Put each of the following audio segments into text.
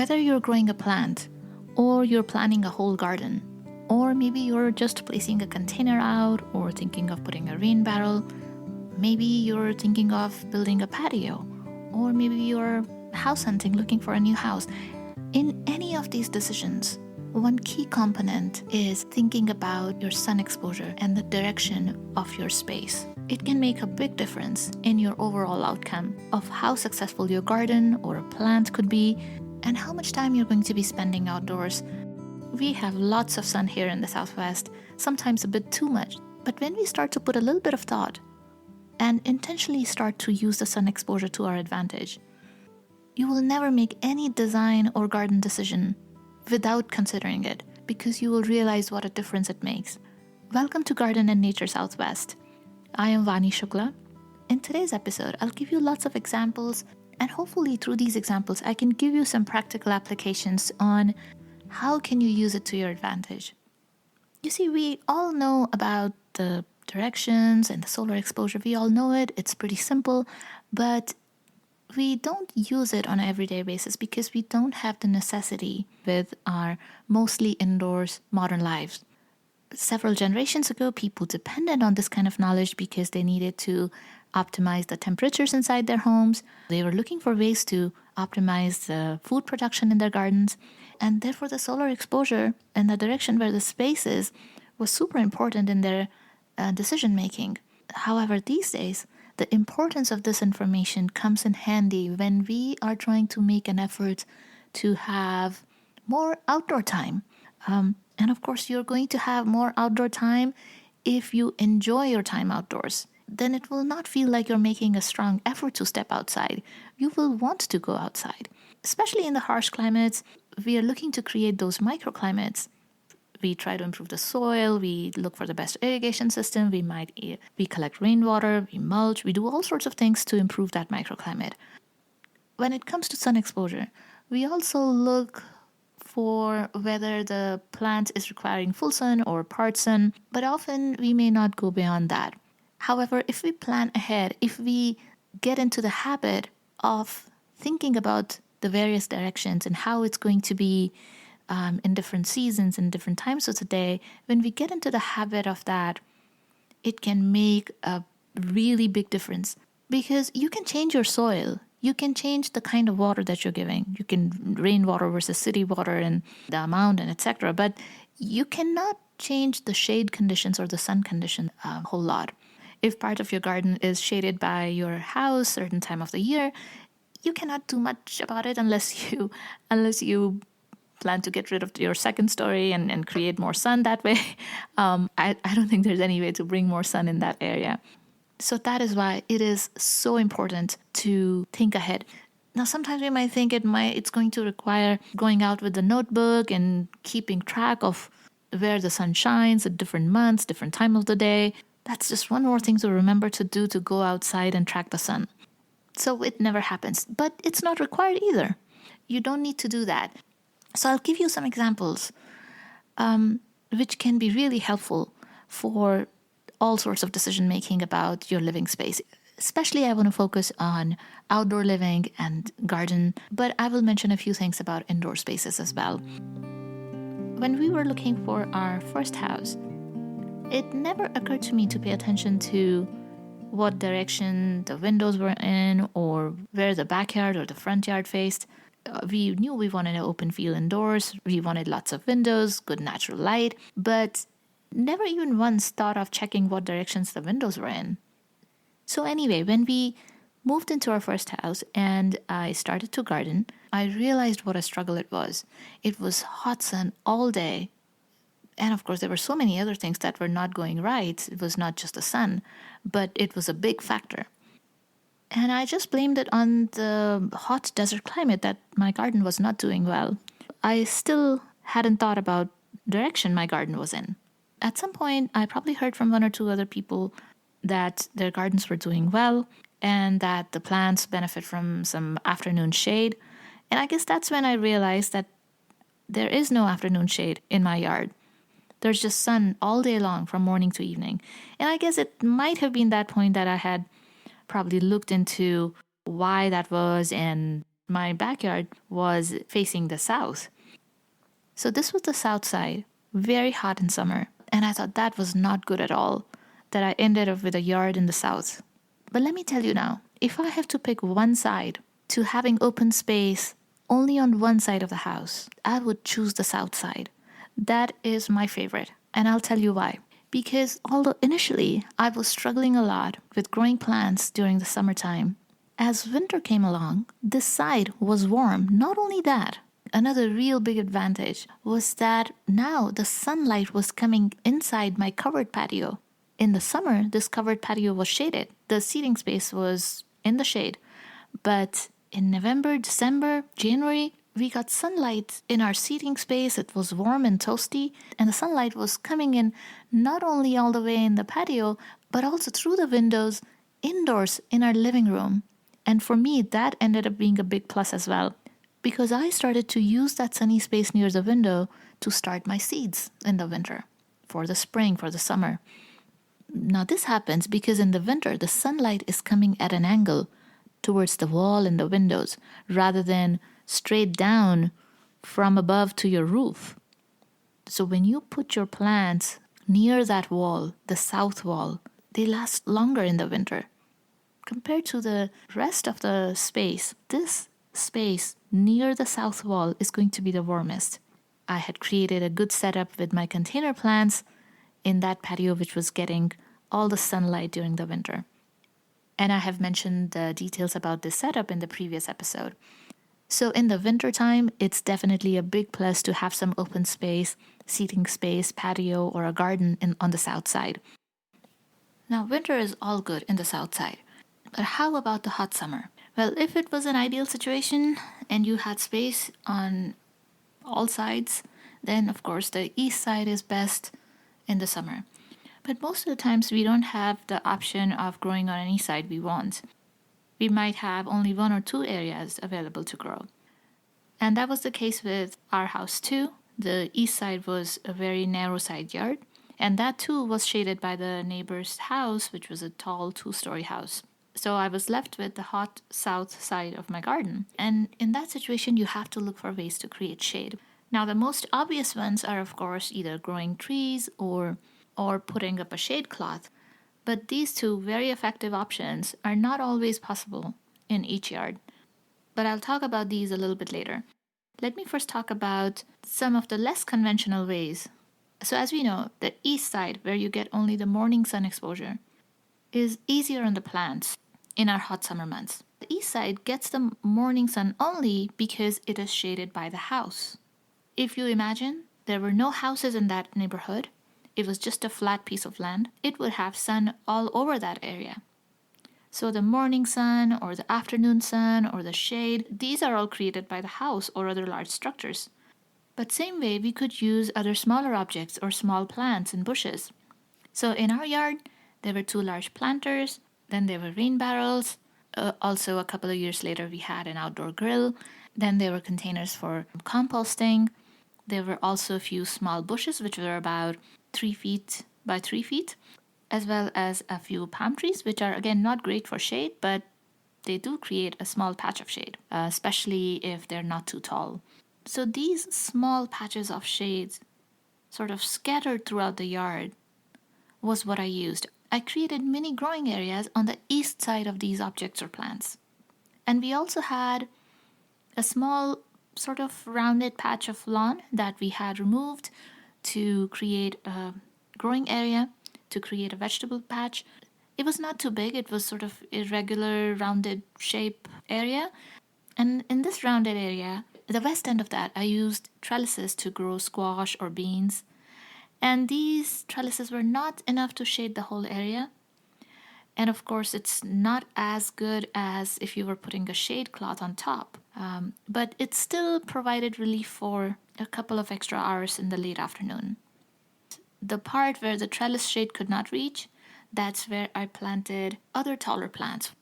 Whether you're growing a plant, or you're planting a whole garden, or maybe you're just placing a container out or thinking of putting a rain barrel, maybe you're thinking of building a patio, or maybe you're house hunting looking for a new house. In any of these decisions, one key component is thinking about your sun exposure and the direction of your space. It can make a big difference in your overall outcome of how successful your garden or a plant could be and how much time you're going to be spending outdoors. We have lots of sun here in the Southwest, sometimes a bit too much, but when we start to put a little bit of thought and intentionally start to use the sun exposure to our advantage, you will never make any design or garden decision without considering it, because you will realize what a difference it makes. Welcome to Garden and Nature Southwest. I am Vani Shukla. In today's episode, I'll give you lots of examples, and hopefully through these examples, I can give you some practical applications on how can you use it to your advantage. You see, we all know about the directions and the solar exposure. We all know it. It's pretty simple, but we don't use it on an everyday basis because we don't have the necessity with our mostly indoors modern lives. Several generations ago, people depended on this kind of knowledge because they needed to optimize the temperatures inside their homes. They were looking for ways to optimize the food production in their gardens. And therefore, the solar exposure and the direction where the space is was super important in their decision making. However, these days, the importance of this information comes in handy when we are trying to make an effort to have more outdoor time. And of course, you're going to have more outdoor time if you enjoy your time outdoors. Then it will not feel like you're making a strong effort to step outside. You will want to go outside. Especially in the harsh climates, we are looking to create those microclimates. We try to improve the soil, we look for the best irrigation system, we collect rainwater, we mulch, we do all sorts of things to improve that microclimate. When it comes to sun exposure, we also look for whether the plant is requiring full sun or part sun, but often we may not go beyond that. However, if we plan ahead, if we get into the habit of thinking about the various directions and how it's going to be in different seasons and different times of the day, when we get into the habit of that, it can make a really big difference because you can change your soil. You can change the kind of water that you're giving. You can rainwater versus city water and the amount and etc. But you cannot change the shade conditions or the sun condition a whole lot. If part of your garden is shaded by your house certain time of the year, you cannot do much about it unless you plan to get rid of your second story and create more sun that way. I don't think there's any way to bring more sun in that area. So that is why it is so important to think ahead. Now, sometimes we might think it's going to require going out with a notebook and keeping track of where the sun shines at different months, different time of the day. That's just one more thing to remember to do, to go outside and track the sun. So it never happens, but it's not required either. You don't need to do that. So I'll give you some examples which can be really helpful for all sorts of decision making about your living space. Especially I want to focus on outdoor living and garden, but I will mention a few things about indoor spaces as well. When we were looking for our first house, it never occurred to me to pay attention to what direction the windows were in or where the backyard or the front yard faced. We knew we wanted an open field indoors. We wanted lots of windows, good natural light, but never even once thought of checking what directions the windows were in. So anyway, when we moved into our first house and I started to garden, I realized what a struggle it was. It was hot sun all day. And of course, there were so many other things that were not going right. It was not just the sun, but it was a big factor. And I just blamed it on the hot desert climate that my garden was not doing well. I still hadn't thought about direction my garden was in. At some point, I probably heard from one or two other people that their gardens were doing well and that the plants benefit from some afternoon shade. And I guess that's when I realized that there is no afternoon shade in my yard. There's just sun all day long from morning to evening. And I guess it might have been that point that I had probably looked into why that was and my backyard was facing the south. So this was the south side, very hot in summer. And I thought that was not good at all, that I ended up with a yard in the south. But let me tell you now, if I have to pick one side to having open space only on one side of the house, I would choose the south side. That is my favorite. And I'll tell you why. Because although initially I was struggling a lot with growing plants during the summertime, as winter came along, this side was warm. Not only that, another real big advantage was that now the sunlight was coming inside my covered patio. In the summer, this covered patio was shaded. The seating space was in the shade. But in November, December, January, we got sunlight in our seating space. It was warm and toasty, and the sunlight was coming in not only all the way in the patio, but also through the windows indoors in our living room. And for me, that ended up being a big plus as well, because I started to use that sunny space near the window to start my seeds in the winter, for the spring, for the summer. Now, this happens because in the winter, the sunlight is coming at an angle towards the wall and the windows rather than straight down from above to your roof. So when you put your plants near that wall, the south wall, they last longer in the winter. Compared to the rest of the space, this space near the south wall is going to be the warmest. I had created a good setup with my container plants in that patio, which was getting all the sunlight during the winter. And I have mentioned the details about this setup in the previous episode. So in the wintertime, it's definitely a big plus to have some open space, seating space, patio, or a garden on the south side. Now, winter is all good in the south side. But how about the hot summer? Well, if it was an ideal situation and you had space on all sides, then of course the east side is best in the summer. But most of the times we don't have the option of growing on any side we want. We might have only one or two areas available to grow. And that was the case with our house too. The east side was a very narrow side yard, and that too was shaded by the neighbor's house, which was a tall 2-story house. So I was left with the hot south side of my garden. And in that situation, you have to look for ways to create shade. Now, the most obvious ones are, of course, either growing trees or putting up a shade cloth. But these two very effective options are not always possible in each yard. But I'll talk about these a little bit later. Let me first talk about some of the less conventional ways. So as we know, the east side, where you get only the morning sun exposure, is easier on the plants in our hot summer months. The east side gets the morning sun only because it is shaded by the house. If you imagine there were no houses in that neighborhood, it was just a flat piece of land, it would have sun all over that area. So the morning sun or the afternoon sun or the shade, these are all created by the house or other large structures. But same way, we could use other smaller objects or small plants and bushes. So in our yard, there were 2 large planters, then there were rain barrels. Also, a couple of years later, we had an outdoor grill. Then there were containers for composting. There were also a few small bushes, which were about 3 feet by 3 feet, as well as a few palm trees, which are, again, not great for shade, but they do create a small patch of shade, especially if they're not too tall. So these small patches of shades, sort of scattered throughout the yard, was what I used. I created mini growing areas on the east side of these objects or plants. And we also had a small sort of rounded patch of lawn that we had removed to create a growing area, to create a vegetable patch. It was not too big. It was sort of irregular rounded shape area. And in this rounded area, the west end of that, I used trellises to grow squash or beans. And these trellises were not enough to shade the whole area. And of course, it's not as good as if you were putting a shade cloth on top. But it still provided relief for a couple of extra hours in the late afternoon. The part where the trellis shade could not reach, that's where I planted other taller plants.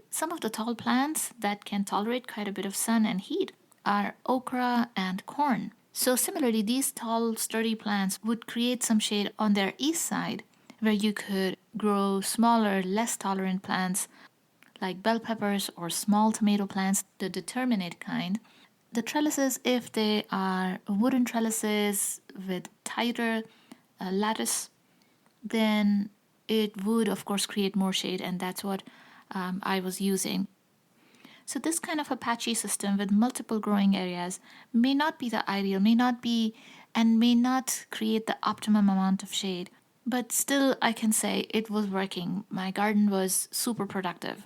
Some of the tall plants that can tolerate quite a bit of sun and heat are okra and corn. So similarly, these tall, sturdy plants would create some shade on their east side, where you could grow smaller, less tolerant plants like bell peppers or small tomato plants, the determinate kind. The trellises, if they are wooden trellises with tighter lattice, then it would, of course, create more shade, and that's what I was using. So, this kind of a patchy system with multiple growing areas may not be the ideal, may not be, and may not create the optimum amount of shade. But still, I can say it was working. My garden was super productive.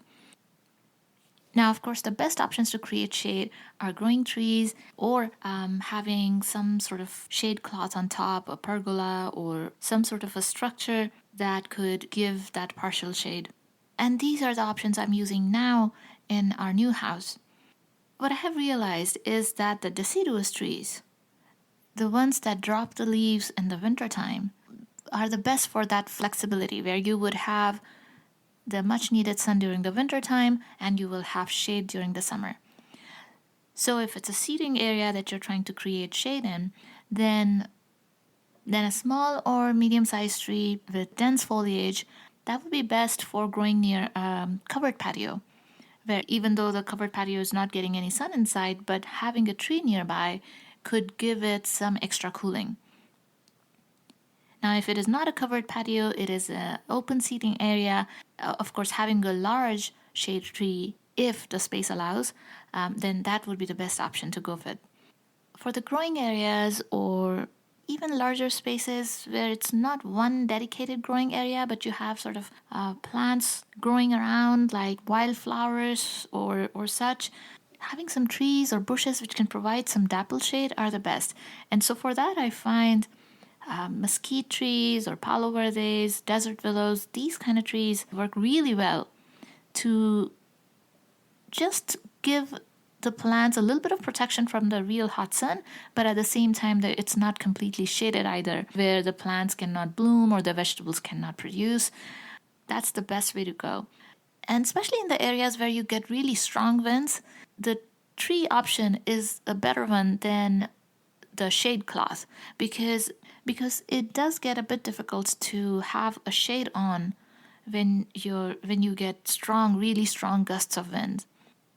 Now, of course, the best options to create shade are growing trees or having some sort of shade cloth on top, a pergola, or some sort of a structure that could give that partial shade. And these are the options I'm using now in our new house. What I have realized is that the deciduous trees, the ones that drop the leaves in the wintertime, are the best for that flexibility where you would have the much needed sun during the winter time and you will have shade during the summer. So if it's a seating area that you're trying to create shade in, then a small or medium-sized tree with dense foliage, that would be best for growing near a covered patio, where even though the covered patio is not getting any sun inside, but having a tree nearby could give it some extra cooling. Now, if it is not a covered patio, it is an open seating area. Of course, having a large shade tree, if the space allows, then that would be the best option to go with. For the growing areas or even larger spaces where it's not one dedicated growing area, but you have sort of plants growing around like wildflowers or such, having some trees or bushes which can provide some dapple shade are the best. And so for that, I find mesquite trees or palo verdes, desert willows, these kind of trees work really well to just give the plants a little bit of protection from the real hot sun, but at the same time that it's not completely shaded either, where the plants cannot bloom or the vegetables cannot produce. That's the best way to go. And especially in the areas where you get really strong winds, the tree option is a better one than the shade cloth because it does get a bit difficult to have a shade on when you get really strong gusts of wind.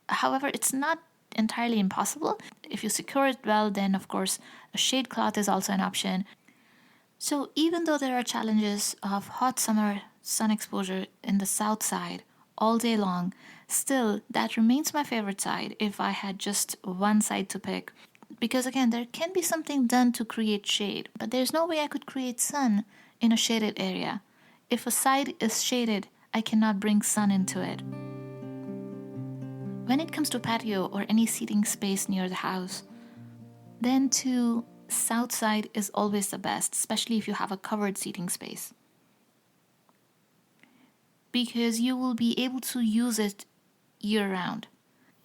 However, it's not entirely impossible. If you secure it well, then of course a shade cloth is also an option. So even though there are challenges of hot summer sun exposure in the south side all day long, still that remains my favorite side if I had just one side to pick. Because again, there can be something done to create shade, but there's no way I could create sun in a shaded area. If a side is shaded, I cannot bring sun into it. When it comes to patio or any seating space near the house, then too, south side is always the best, especially if you have a covered seating space. Because you will be able to use it year round.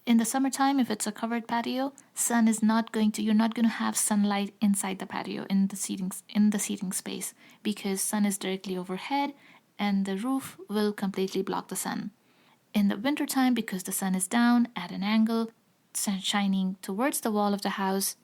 In the summertime, if it's a covered patio, you're not going to have sunlight inside the patio in the seating space because sun is directly overhead and the roof will completely block the sun. In the wintertime, because the sun is down at an angle, sun shining towards the wall of the house,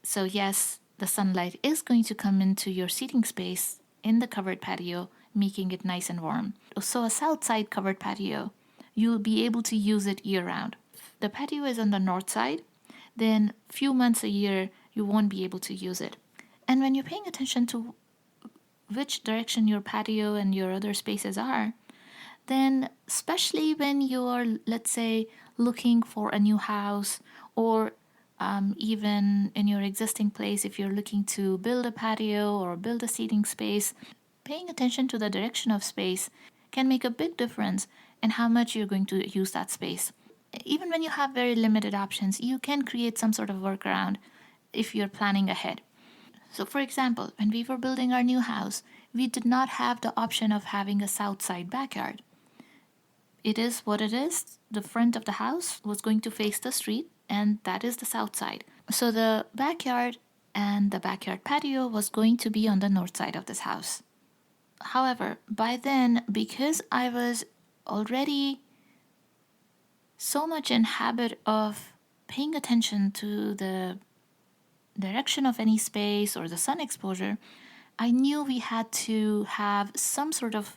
so yes, the sunlight is going to come into your seating space in the covered patio, making it nice and warm. So a south side covered patio, you'll be able to use it year round. The patio is on the north side, then few months a year you won't be able to use it. And when you're paying attention to which direction your patio and your other spaces are, then especially when you're, let's say, looking for a new house or even in your existing place, if you're looking to build a patio or build a seating space, paying attention to the direction of space can make a big difference in how much you're going to use that space. Even when you have very limited options, you can create some sort of workaround if you're planning ahead. So, for example, when we were building our new house, we did not have the option of having a south side backyard. It is what it is. The front of the house was going to face the street, and that is the south side. So the backyard and the backyard patio was going to be on the north side of this house. However, by then, because I was already so much in habit of paying attention to the direction of any space or the sun exposure, I knew we had to have some sort of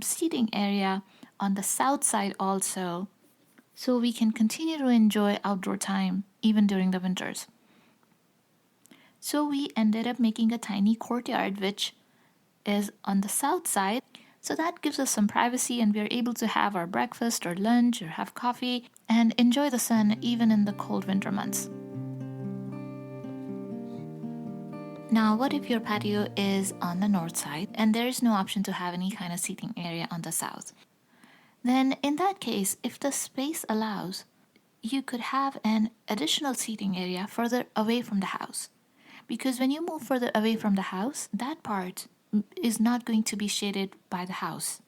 seating area on the south side also, so we can continue to enjoy outdoor time even during the winters. So we ended up making a tiny courtyard which is on the south side. So that gives us some privacy and we are able to have our breakfast or lunch or have coffee and enjoy the sun even in the cold winter months. Now, what if your patio is on the north side and there is no option to have any kind of seating area on the south? Then, in that case, if the space allows, you could have an additional seating area further away from the house. Because when you move further away from the house, that part is not going to be shaded by the house.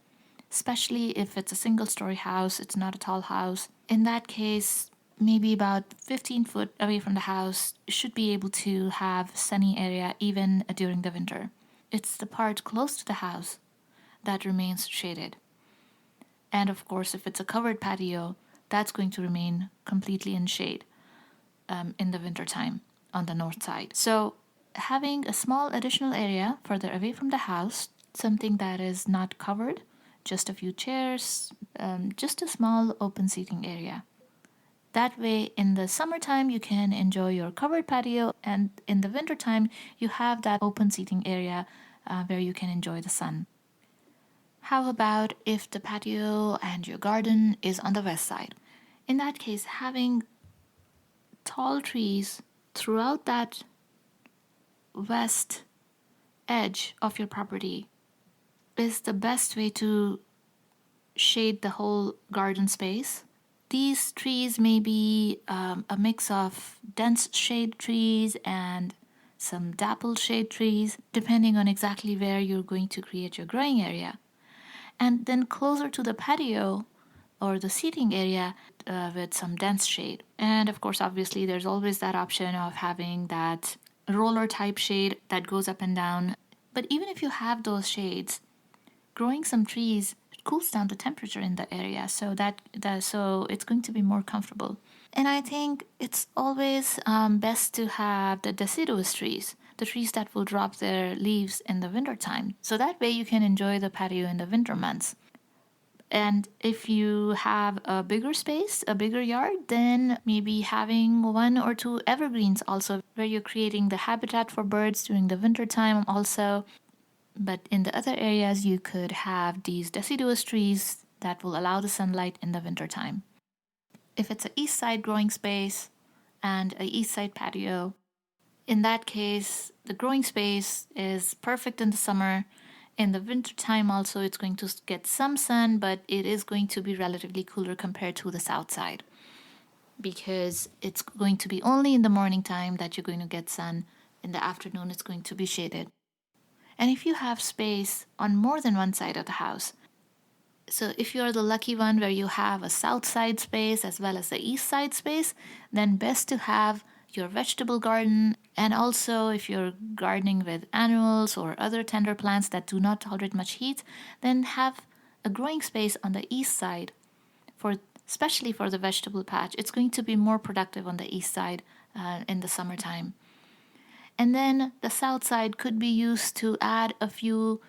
Especially if it's a single story house, it's not a tall house. In that case, maybe about 15 foot away from the house should be able to have sunny area even during the winter. It's the part close to the house that remains shaded. And of course, if it's a covered patio, that's going to remain completely in shade in the winter time on the north side. So having a small additional area further away from the house, something that is not covered, just a few chairs, just a small open seating area. That way, in the summertime, you can enjoy your covered patio, and in the wintertime, you have that open seating area where you can enjoy the sun. How about if the patio and your garden is on the west side? In that case, having tall trees throughout that west edge of your property is the best way to shade the whole garden space. These trees may be a mix of dense shade trees and some dappled shade trees, depending on exactly where you're going to create your growing area. And then closer to the patio or the seating area with some dense shade. And of course, obviously, there's always that option of having that roller type shade that goes up and down. But even if you have those shades, growing some trees cools down the temperature in the area, so so it's going to be more comfortable. And I think it's always best to have the deciduous trees, the trees that will drop their leaves in the winter time. So that way you can enjoy the patio in the winter months. And if you have a bigger space, a bigger yard, then maybe having one or two evergreens also, where you're creating the habitat for birds during the winter time also. But in the other areas, you could have these deciduous trees that will allow the sunlight in the wintertime. If it's an east side growing space and an east side patio, in that case, the growing space is perfect in the summer. In the wintertime also, it's going to get some sun, but it is going to be relatively cooler compared to the south side, because it's going to be only in the morning time that you're going to get sun. In the afternoon, it's going to be shaded. And if you have space on more than one side of the house, so if you are the lucky one where you have a south side space as well as the east side space, then best to have your vegetable garden. And also if you're gardening with annuals or other tender plants that do not tolerate much heat, then have a growing space on the east side, especially for the vegetable patch. It's going to be more productive on the east side in the summertime. And then the south side could be used to add a few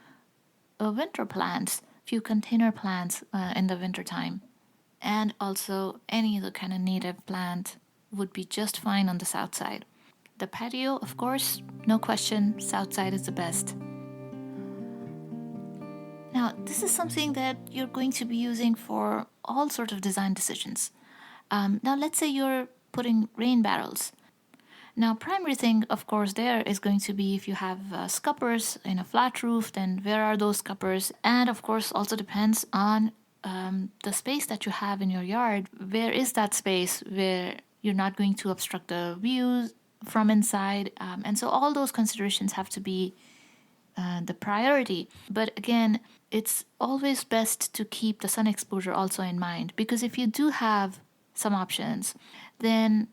winter plants, few container plants in the wintertime. And also any other kind of native plant would be just fine on the south side. The patio, of course, no question, south side is the best. Now, this is something that you're going to be using for all sorts of design decisions. Now, let's say you're putting rain barrels. Now, primary thing, of course, there is going to be if you have scuppers in a flat roof, then where are those scuppers? And of course, also depends on the space that you have in your yard. Where is that space where you're not going to obstruct the views from inside? And so all those considerations have to be the priority. But again, it's always best to keep the sun exposure also in mind, because if you do have some options, then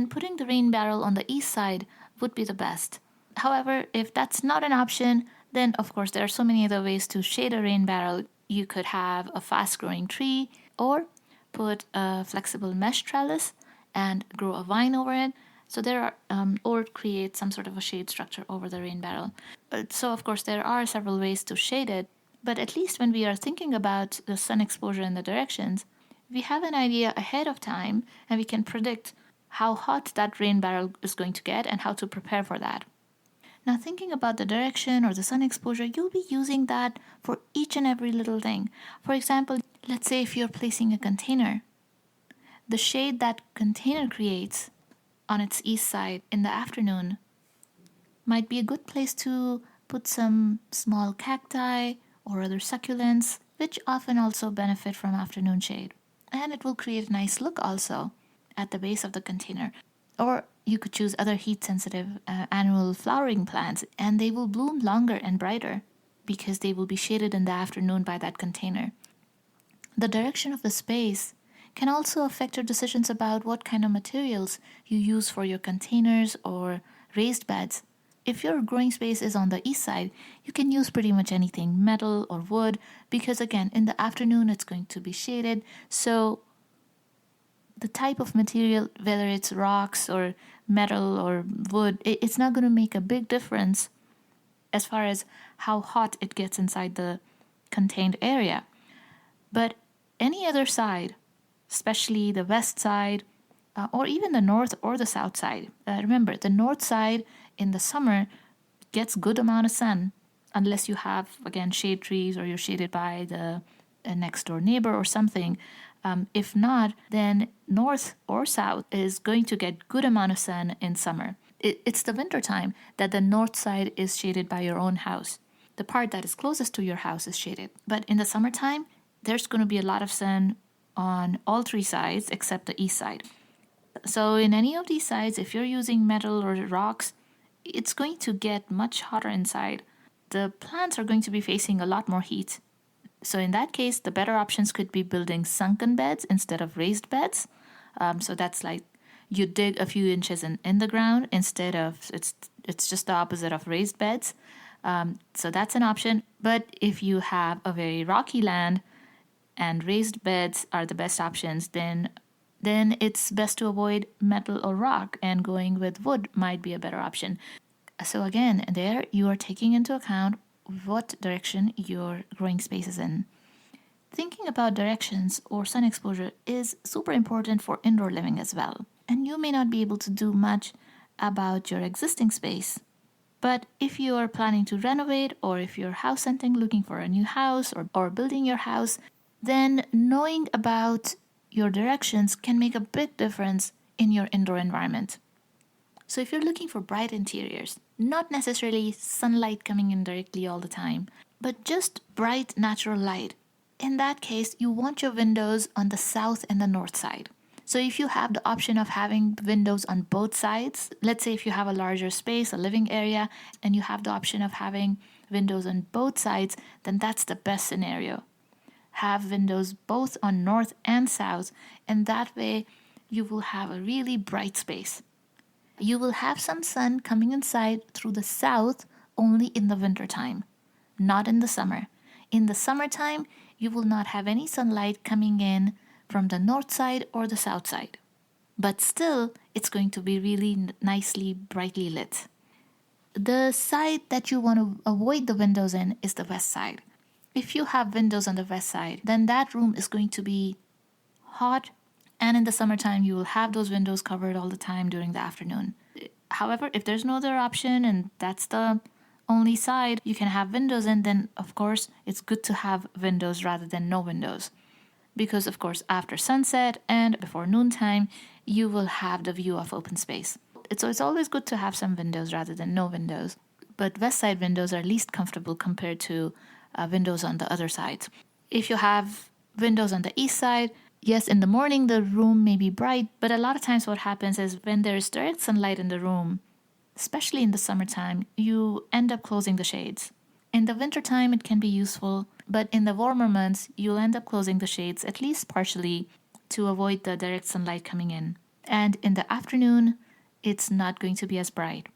putting the rain barrel on the east side would be the best. However, if that's not an option, then of course there are so many other ways to shade a rain barrel. You could have a fast-growing tree or put a flexible mesh trellis and grow a vine over it. So there are, or create some sort of a shade structure over the rain barrel. So of course there are several ways to shade it. But at least when we are thinking about the sun exposure and the directions, we have an idea ahead of time and we can predict how hot that rain barrel is going to get and how to prepare for that. Now, thinking about the direction or the sun exposure, you'll be using that for each and every little thing. For example, let's say if you're placing a container, the shade that container creates on its east side in the afternoon might be a good place to put some small cacti or other succulents, which often also benefit from afternoon shade. And it will create a nice look also at the base of the container. Or you could choose other heat sensitive annual flowering plants, and they will bloom longer and brighter because they will be shaded in the afternoon by that container. The direction of the space can also affect your decisions about what kind of materials you use for your containers or raised beds. If your growing space is on the east side, you can use pretty much anything, metal or wood, because again, in the afternoon it's going to be shaded. So the type of material, whether it's rocks or metal or wood, it's not going to make a big difference as far as how hot it gets inside the contained area. But any other side, especially the west side, or even the north or the south side. Remember, the north side in the summer gets good amount of sun, unless you have, again, shade trees or you're shaded by the next door neighbor or something. If not, then north or south is going to get good amount of sun in summer. It's the winter time that the north side is shaded by your own house. The part that is closest to your house is shaded. But in the summertime, there's going to be a lot of sun on all three sides except the east side. So in any of these sides, if you're using metal or rocks, it's going to get much hotter inside. The plants are going to be facing a lot more heat. So in that case, the better options could be building sunken beds instead of raised beds. So that's like you dig a few inches in the ground instead of, it's just the opposite of raised beds. So that's an option. But if you have a very rocky land and raised beds are the best options, then it's best to avoid metal or rock, and going with wood might be a better option. So again, there you are taking into account what direction your growing space is in. Thinking about directions or sun exposure is super important for indoor living as well. And you may not be able to do much about your existing space. But if you are planning to renovate, or if you're house hunting looking for a new house or building your house, then knowing about your directions can make a big difference in your indoor environment. So if you're looking for bright interiors, not necessarily sunlight coming in directly all the time, but just bright natural light, in that case, you want your windows on the south and the north side. So if you have the option of having windows on both sides, let's say if you have a larger space, a living area, and you have the option of having windows on both sides, then that's the best scenario. Have windows both on north and south, and that way you will have a really bright space. You will have some sun coming inside through the south only in the winter time, not in the summer. In the summertime, you will not have any sunlight coming in from the north side or the south side. But still, it's going to be really nicely, brightly lit. The side that you want to avoid the windows in is the west side. If you have windows on the west side, then that room is going to be hot, and in the summertime, you will have those windows covered all the time during the afternoon. However, if there's no other option and that's the only side you can have windows in, then of course it's good to have windows rather than no windows. Because of course after sunset and before noontime, you will have the view of open space. So it's always good to have some windows rather than no windows. But west side windows are least comfortable compared to windows on the other sides. If you have windows on the east side, yes, in the morning the room may be bright, but a lot of times what happens is when there's direct sunlight in the room, especially in the summertime, you end up closing the shades. In the wintertime, it can be useful, but in the warmer months, you'll end up closing the shades at least partially to avoid the direct sunlight coming in. And in the afternoon, it's not going to be as bright.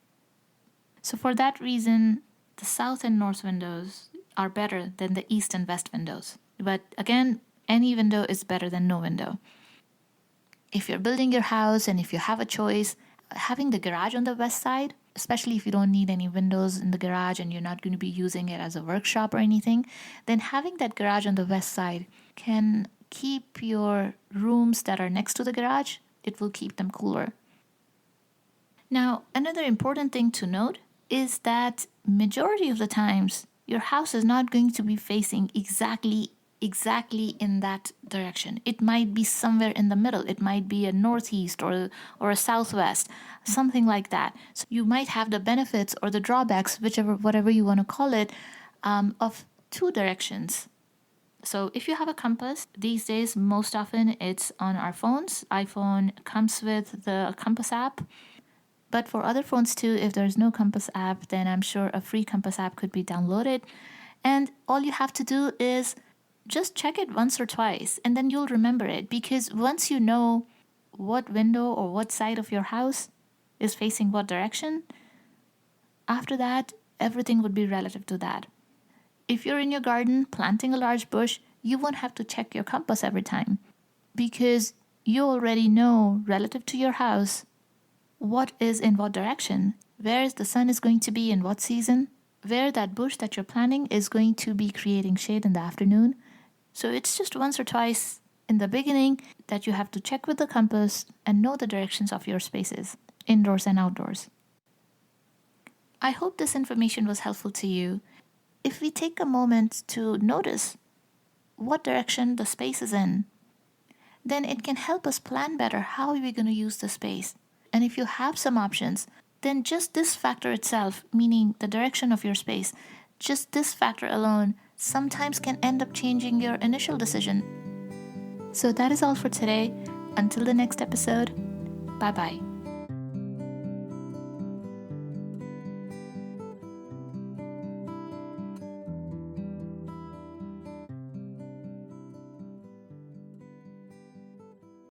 So for that reason, the south and north windows are better than the east and west windows. But again, any window is better than no window. If you're building your house and if you have a choice, having the garage on the west side especially if you don't need any windows in the garage and you're not going to be using it as a workshop or anything, then having that garage on the west side can keep your rooms that are next to the garage, it will keep them cooler. Now, another important thing to note is that majority of the times your house is not going to be facing exactly in that direction. It might be somewhere in the middle. It might be a northeast or a southwest, something like that. So you might have the benefits or the drawbacks, whatever you want to call it, of two directions. So if you have a compass, these days most often it's on our phones. iPhone comes with the compass app. But for other phones too, if there's no compass app, then I'm sure a free compass app could be downloaded. And all you have to do is just check it once or twice, and then you'll remember it. Because once you know what window or what side of your house is facing what direction, after that, everything would be relative to that. If you're in your garden planting a large bush, you won't have to check your compass every time because you already know, relative to your house, what is in what direction, where the sun is going to be in what season, where that bush that you're planting is going to be creating shade in the afternoon. So it's just once or twice in the beginning that you have to check with the compass and know the directions of your spaces, indoors and outdoors. I hope this information was helpful to you. If we take a moment to notice what direction the space is in, then it can help us plan better how we're going to use the space. And if you have some options, then just this factor itself, meaning the direction of your space, just this factor alone sometimes can end up changing your initial decision. So that is all for today. Until the next episode, bye-bye.